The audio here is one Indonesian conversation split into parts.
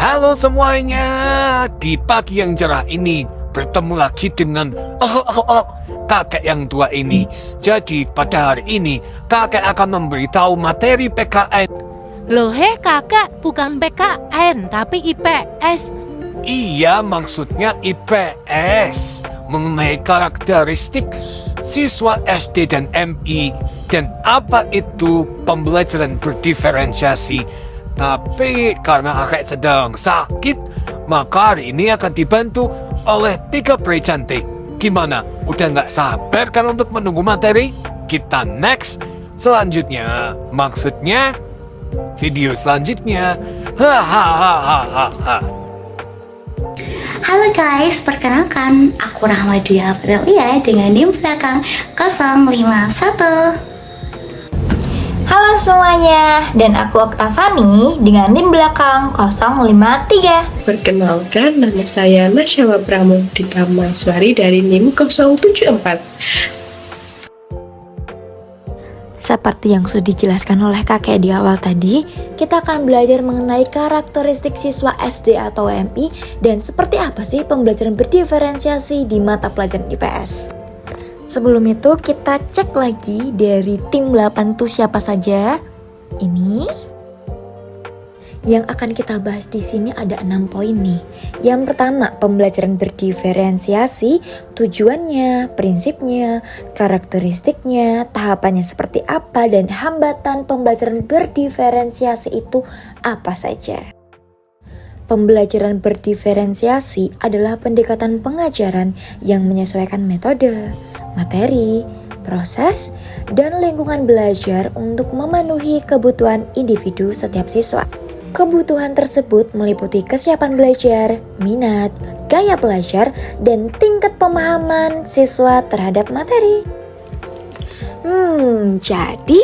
Halo semuanya, di pagi yang cerah ini bertemu lagi dengan kakek yang tua ini. Jadi pada hari ini kakek akan memberitahu materi PKN. Loh kakak, bukan PKN tapi IPS. Iya, maksudnya IPS, mengenai karakteristik siswa SD dan MI dan apa itu pembelajaran berdiferensiasi. Tapi karena kakek sedang sakit, maka hari ini akan dibantu oleh 3 pria cantik. Gimana? Udah nggak sabar kan untuk menunggu materi? Kita next selanjutnya. Maksudnya video selanjutnya. Hahaha. Halo guys, perkenalkan aku Rahmadia Aprilia dengan NIM belakang 051. Halo semuanya, dan aku Oktavani dengan NIM belakang 053. Perkenalkan, nama saya Nasyawa Pramudita Mahswari dari NIM 074. Seperti yang sudah dijelaskan oleh kakek di awal tadi, kita akan belajar mengenai karakteristik siswa SD atau MI dan seperti apa sih pembelajaran berdiferensiasi di mata pelajaran IPS. Sebelum itu kita cek lagi dari tim 8 itu siapa saja. Ini yang akan kita bahas di sini ada 6 poin nih. Yang pertama, pembelajaran berdiferensiasi, tujuannya, prinsipnya, karakteristiknya, tahapannya seperti apa, dan hambatan pembelajaran berdiferensiasi itu apa saja. Pembelajaran berdiferensiasi adalah pendekatan pengajaran yang menyesuaikan metode, materi, proses, dan lingkungan belajar untuk memenuhi kebutuhan individu setiap siswa. Kebutuhan tersebut meliputi kesiapan belajar, minat, gaya belajar, dan tingkat pemahaman siswa terhadap materi. Jadi,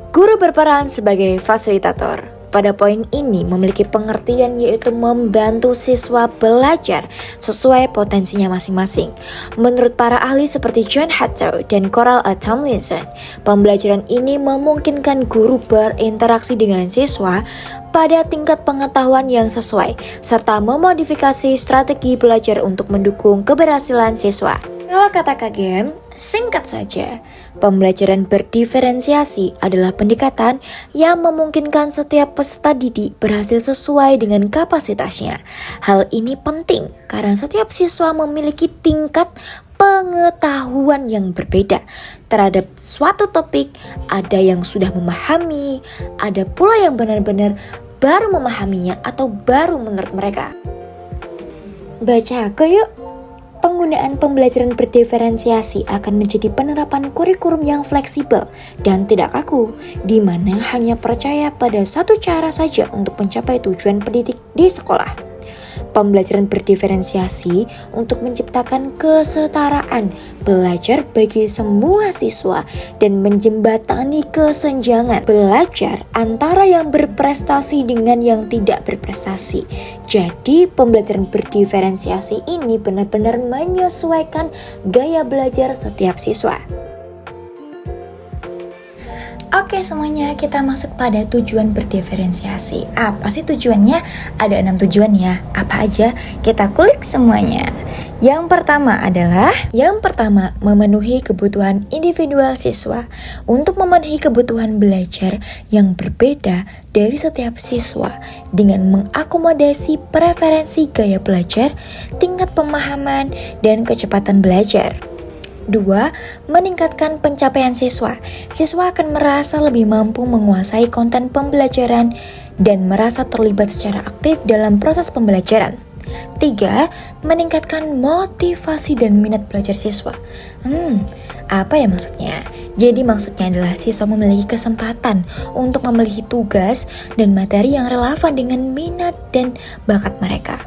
guru berperan sebagai fasilitator. Pada poin ini memiliki pengertian yaitu membantu siswa belajar sesuai potensinya masing-masing. Menurut para ahli seperti John Hatto dan Coral A. Tomlinson, pembelajaran ini memungkinkan guru berinteraksi dengan siswa pada tingkat pengetahuan yang sesuai, serta memodifikasi strategi belajar untuk mendukung keberhasilan siswa. Kalau kata KGM, singkat saja, pembelajaran berdiferensiasi adalah pendekatan yang memungkinkan setiap peserta didik berhasil sesuai dengan kapasitasnya. Hal ini penting karena setiap siswa memiliki tingkat pengetahuan yang berbeda terhadap suatu topik. Ada yang sudah memahami, ada pula yang benar-benar baru memahaminya atau baru menurut mereka. Baca aku yuk. Penggunaan pembelajaran berdiferensiasi akan menjadi penerapan kurikulum yang fleksibel dan tidak kaku, di mana hanya percaya pada satu cara saja untuk mencapai tujuan pendidik di sekolah. Pembelajaran berdiferensiasi untuk menciptakan kesetaraan belajar bagi semua siswa dan menjembatani kesenjangan belajar antara yang berprestasi dengan yang tidak berprestasi. Jadi pembelajaran berdiferensiasi ini benar-benar menyesuaikan gaya belajar setiap siswa. Oke semuanya, kita masuk pada tujuan berdiferensiasi. Apa sih tujuannya? Ada 6 tujuan ya. Apa aja? Kita kulik semuanya. Yang pertama adalah memenuhi kebutuhan individual siswa. Untuk memenuhi kebutuhan belajar yang berbeda dari setiap siswa dengan mengakomodasi preferensi gaya belajar, tingkat pemahaman, dan kecepatan belajar. 2. Meningkatkan pencapaian siswa. Siswa akan merasa lebih mampu menguasai konten pembelajaran dan merasa terlibat secara aktif dalam proses pembelajaran. 3. Meningkatkan motivasi dan minat belajar siswa. Apa ya maksudnya? Jadi maksudnya adalah siswa memiliki kesempatan untuk memilih tugas dan materi yang relevan dengan minat dan bakat mereka.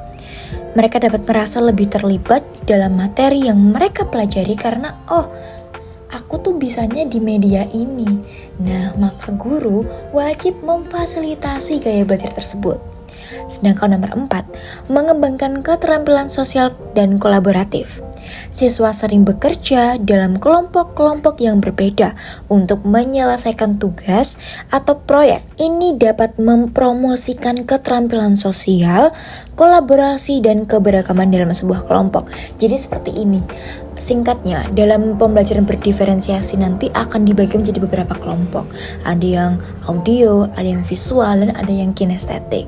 Mereka dapat merasa lebih terlibat dalam materi yang mereka pelajari karena aku tuh bisanya di media ini. Nah, maka guru wajib memfasilitasi gaya belajar tersebut. Sedangkan nomor 4, mengembangkan keterampilan sosial dan kolaboratif. Siswa sering bekerja dalam kelompok-kelompok yang berbeda untuk menyelesaikan tugas atau proyek. Ini dapat mempromosikan keterampilan sosial, kolaborasi, dan keberagaman dalam sebuah kelompok. Jadi seperti ini. Singkatnya, dalam pembelajaran berdiferensiasi nanti akan dibagi menjadi beberapa kelompok. Ada yang audio, ada yang visual, dan ada yang kinestetik.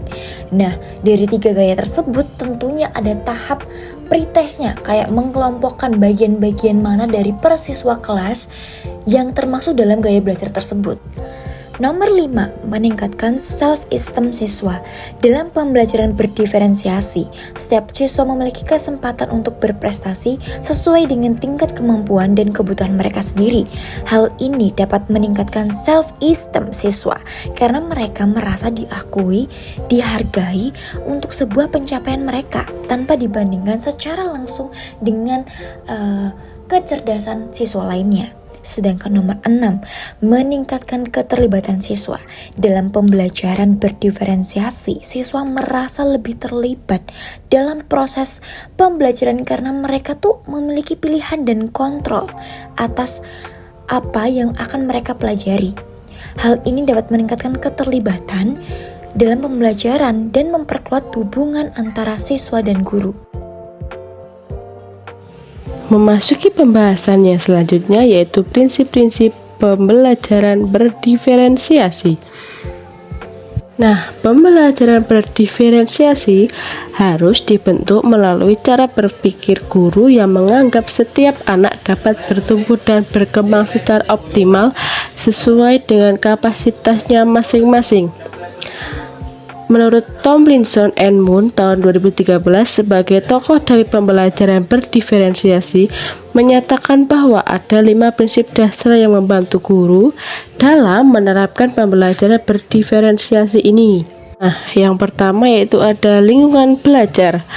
Nah, dari 3 gaya tersebut tentunya ada tahap pretestnya, kayak mengelompokkan bagian-bagian mana dari per siswa kelas yang termasuk dalam gaya belajar tersebut. Nomor 5, meningkatkan self-esteem siswa. Dalam pembelajaran berdiferensiasi, setiap siswa memiliki kesempatan untuk berprestasi sesuai dengan tingkat kemampuan dan kebutuhan mereka sendiri. Hal ini dapat meningkatkan self-esteem siswa karena mereka merasa diakui, dihargai untuk sebuah pencapaian mereka tanpa dibandingkan secara langsung dengan kecerdasan siswa lainnya. Sedangkan nomor 6, meningkatkan keterlibatan siswa. Dalam pembelajaran berdiferensiasi, siswa merasa lebih terlibat dalam proses pembelajaran karena mereka tuh memiliki pilihan dan kontrol atas apa yang akan mereka pelajari. Hal ini dapat meningkatkan keterlibatan dalam pembelajaran dan memperkuat hubungan antara siswa dan guru. Memasuki pembahasan yang selanjutnya, yaitu prinsip-prinsip pembelajaran berdiferensiasi. Nah, pembelajaran berdiferensiasi harus dibentuk melalui cara berpikir guru yang menganggap setiap anak dapat bertumbuh dan berkembang secara optimal sesuai dengan kapasitasnya masing-masing. Menurut Tomlinson and Moon tahun 2013 sebagai tokoh dari pembelajaran berdiferensiasi menyatakan bahwa ada 5 prinsip dasar yang membantu guru dalam menerapkan pembelajaran berdiferensiasi ini. Nah, yang pertama yaitu ada lingkungan belajar.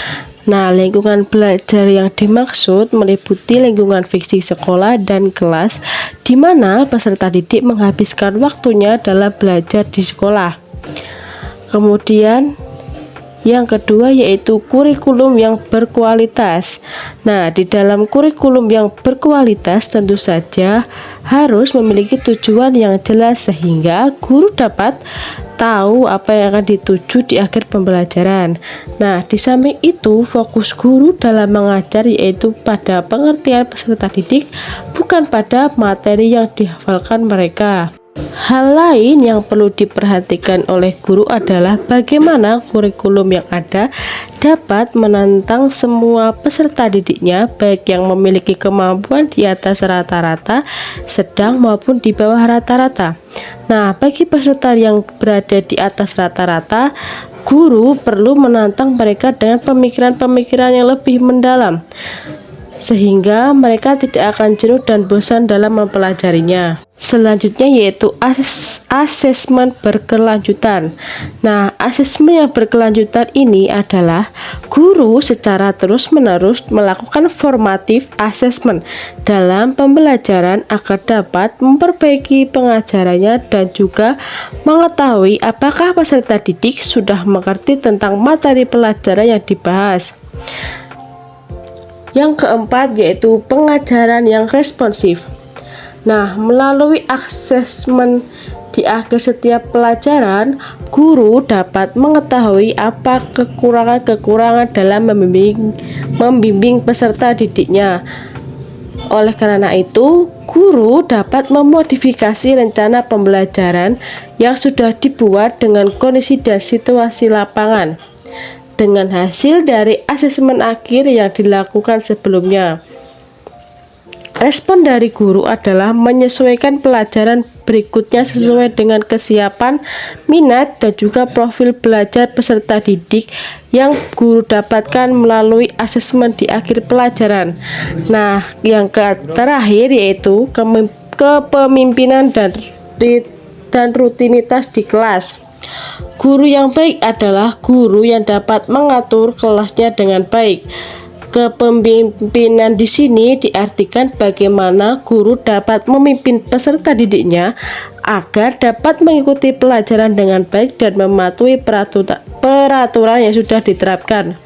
Nah, lingkungan belajar yang dimaksud meliputi lingkungan fisik sekolah dan kelas di mana peserta didik menghabiskan waktunya dalam belajar di sekolah. Kemudian yang kedua yaitu kurikulum yang berkualitas. Nah, di dalam kurikulum yang berkualitas tentu saja harus memiliki tujuan yang jelas sehingga guru dapat tahu apa yang akan dituju di akhir pembelajaran. Nah, di samping itu fokus guru dalam mengajar yaitu pada pengertian peserta didik, bukan pada materi yang dihafalkan mereka. Hal lain yang perlu diperhatikan oleh guru adalah bagaimana kurikulum yang ada dapat menantang semua peserta didiknya, baik yang memiliki kemampuan di atas rata-rata, sedang maupun di bawah rata-rata. Nah, bagi peserta yang berada di atas rata-rata, guru perlu menantang mereka dengan pemikiran-pemikiran yang lebih mendalam, sehingga mereka tidak akan jenuh dan bosan dalam mempelajarinya. Selanjutnya yaitu asesmen berkelanjutan. Nah, asesmen yang berkelanjutan ini adalah guru secara terus-menerus melakukan formative assessment dalam pembelajaran agar dapat memperbaiki pengajarannya dan juga mengetahui apakah peserta didik sudah mengerti tentang materi pelajaran yang dibahas. Yang keempat yaitu pengajaran yang responsif. Nah, melalui asesmen di akhir setiap pelajaran, guru dapat mengetahui apa kekurangan-kekurangan dalam membimbing peserta didiknya. Oleh karena itu, guru dapat memodifikasi rencana pembelajaran yang sudah dibuat dengan kondisi dan situasi lapangan dengan hasil dari asesmen akhir yang dilakukan sebelumnya. Respon dari guru adalah menyesuaikan pelajaran berikutnya sesuai dengan kesiapan, minat, dan juga profil belajar peserta didik yang guru dapatkan melalui asesmen di akhir pelajaran. Nah, yang terakhir yaitu kepemimpinan dan rutinitas di kelas. Guru yang baik adalah guru yang dapat mengatur kelasnya dengan baik. Kepemimpinan di sini diartikan bagaimana guru dapat memimpin peserta didiknya agar dapat mengikuti pelajaran dengan baik dan mematuhi peraturan yang sudah diterapkan.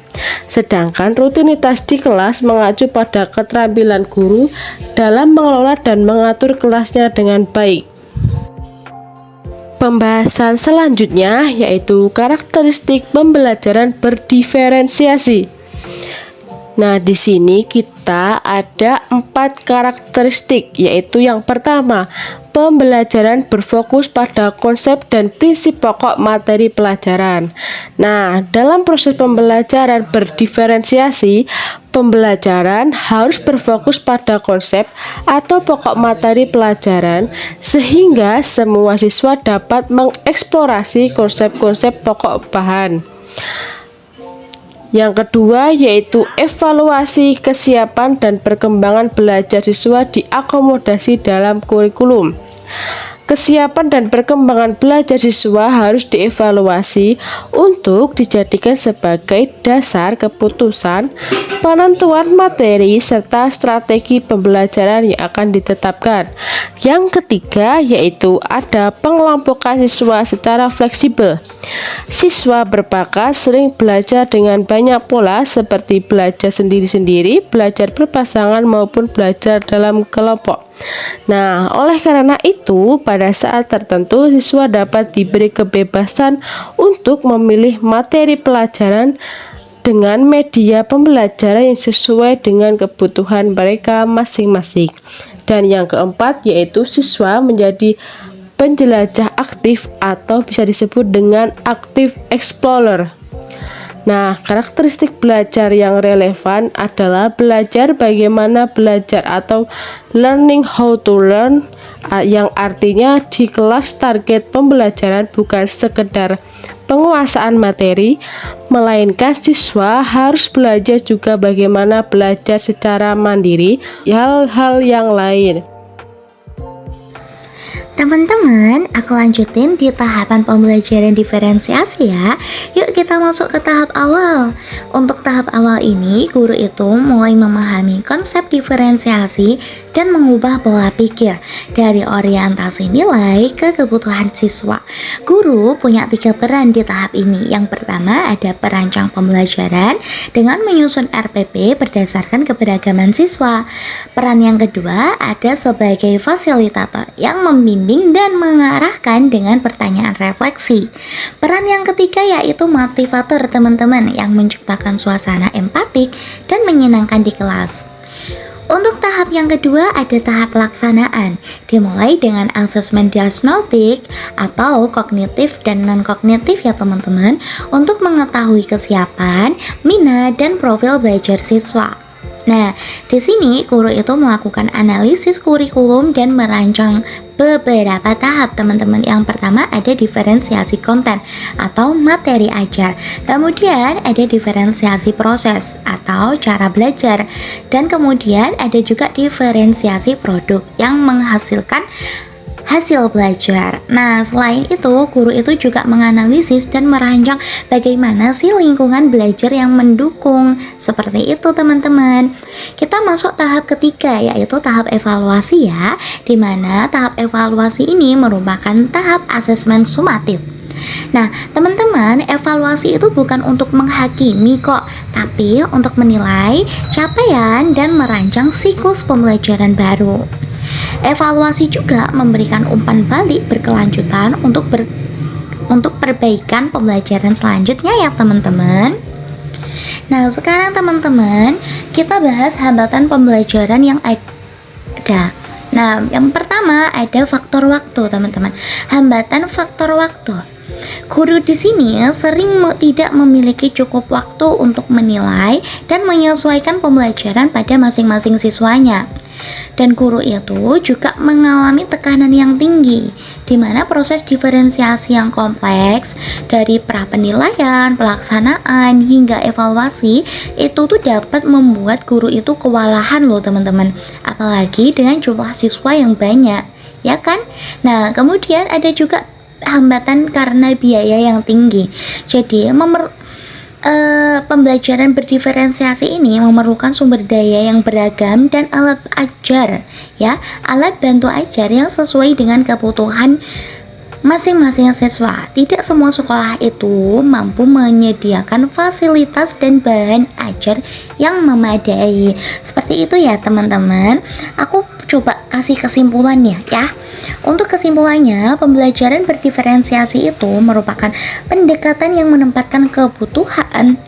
Sedangkan rutinitas di kelas mengacu pada keterampilan guru dalam mengelola dan mengatur kelasnya dengan baik. Pembahasan selanjutnya yaitu karakteristik pembelajaran berdiferensiasi. Nah, di sini kita ada 4 karakteristik, yaitu yang pertama, pembelajaran berfokus pada konsep dan prinsip pokok materi pelajaran. Nah, dalam proses pembelajaran berdiferensiasi, pembelajaran harus berfokus pada konsep atau pokok materi pelajaran sehingga semua siswa dapat mengeksplorasi konsep-konsep pokok bahan. Yang kedua yaitu evaluasi kesiapan dan perkembangan belajar siswa diakomodasi dalam kurikulum. Kesiapan dan perkembangan belajar siswa harus dievaluasi untuk dijadikan sebagai dasar keputusan penentuan materi serta strategi pembelajaran yang akan ditetapkan. Yang ketiga yaitu ada pengelompokan siswa secara fleksibel. Siswa berbakat sering belajar dengan banyak pola seperti belajar sendiri-sendiri, belajar berpasangan maupun belajar dalam kelompok. Nah, oleh karena itu, pada saat tertentu siswa dapat diberi kebebasan untuk memilih materi pelajaran dengan media pembelajaran yang sesuai dengan kebutuhan mereka masing-masing. Dan yang keempat yaitu siswa menjadi penjelajah aktif atau bisa disebut dengan active explorer. Nah, karakteristik belajar yang relevan adalah belajar bagaimana belajar atau learning how to learn, yang artinya di kelas target pembelajaran bukan sekedar penguasaan materi, melainkan siswa harus belajar juga bagaimana belajar secara mandiri, hal-hal yang lain. Teman-teman, aku lanjutin di tahapan pembelajaran diferensiasi ya. Yuk kita masuk ke tahap awal. Untuk tahap awal ini, guru itu mulai memahami konsep diferensiasi dan mengubah pola pikir dari orientasi nilai ke kebutuhan siswa. Guru punya 3 peran di tahap ini. Yang pertama ada perancang pembelajaran dengan menyusun RPP berdasarkan keberagaman siswa. Peran yang kedua ada sebagai fasilitator yang membimbing dan mengarahkan dengan pertanyaan refleksi. Peran yang ketiga yaitu motivator teman-teman yang menciptakan suasana empatik dan menyenangkan di kelas. Untuk tahap yang kedua ada tahap pelaksanaan, dimulai dengan asesmen diagnostik atau kognitif dan non-kognitif ya teman-teman, untuk mengetahui kesiapan, minat, dan profil belajar siswa. Nah, di sini guru itu melakukan analisis kurikulum dan merancang beberapa tahap teman-teman. Yang pertama ada diferensiasi konten atau materi ajar. Kemudian ada diferensiasi proses atau cara belajar. Dan kemudian ada juga diferensiasi produk yang menghasilkan hasil belajar. Nah, selain itu, guru itu juga menganalisis dan merancang bagaimana sih lingkungan belajar yang mendukung. Seperti itu, teman-teman. Kita masuk tahap ketiga, yaitu tahap evaluasi ya, di mana tahap evaluasi ini merupakan tahap asesmen sumatif. Nah, teman-teman, evaluasi itu bukan untuk menghakimi kok, tapi untuk menilai capaian dan merancang siklus pembelajaran baru. Evaluasi juga memberikan umpan balik berkelanjutan untuk perbaikan pembelajaran selanjutnya ya teman-teman. Nah, sekarang teman-teman, kita bahas hambatan pembelajaran yang ada. Nah, yang pertama ada faktor waktu, teman-teman. Hambatan faktor waktu. Guru di sini sering tidak memiliki cukup waktu untuk menilai dan menyesuaikan pembelajaran pada masing-masing siswanya. Dan guru itu juga mengalami tekanan yang tinggi, di mana proses diferensiasi yang kompleks dari prapenilaian, pelaksanaan, hingga evaluasi itu tuh dapat membuat guru itu kewalahan loh teman-teman, apalagi dengan jumlah siswa yang banyak, ya kan? Nah, kemudian ada juga hambatan karena biaya yang tinggi. Jadi pembelajaran berdiferensiasi ini memerlukan sumber daya yang beragam dan alat ajar ya, alat bantu ajar yang sesuai dengan kebutuhan masing-masing siswa. Tidak semua sekolah itu mampu menyediakan fasilitas dan bahan ajar yang memadai. Seperti itu ya teman-teman. Aku coba kasih kesimpulannya ya. Untuk kesimpulannya, pembelajaran berdiferensiasi itu merupakan pendekatan yang menempatkan kebutuhan,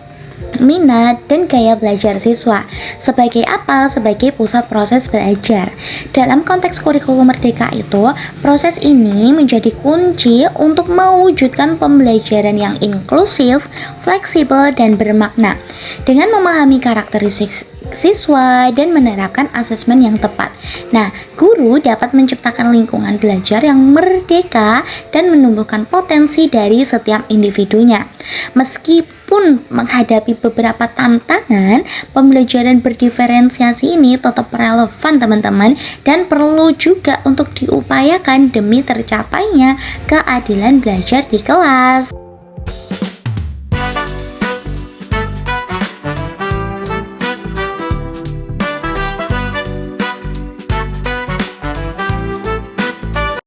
minat, dan gaya belajar siswa sebagai apa? Sebagai pusat proses belajar. Dalam konteks kurikulum merdeka itu, proses ini menjadi kunci untuk mewujudkan pembelajaran yang inklusif, fleksibel, dan bermakna. Dengan memahami karakteristik siswa dan menerapkan asesmen yang tepat. Nah, guru dapat menciptakan lingkungan belajar yang merdeka dan menumbuhkan potensi dari setiap individunya. Meskipun menghadapi beberapa tantangan, pembelajaran berdiferensiasi ini tetap relevan teman-teman, dan perlu juga untuk diupayakan demi tercapainya keadilan belajar di kelas.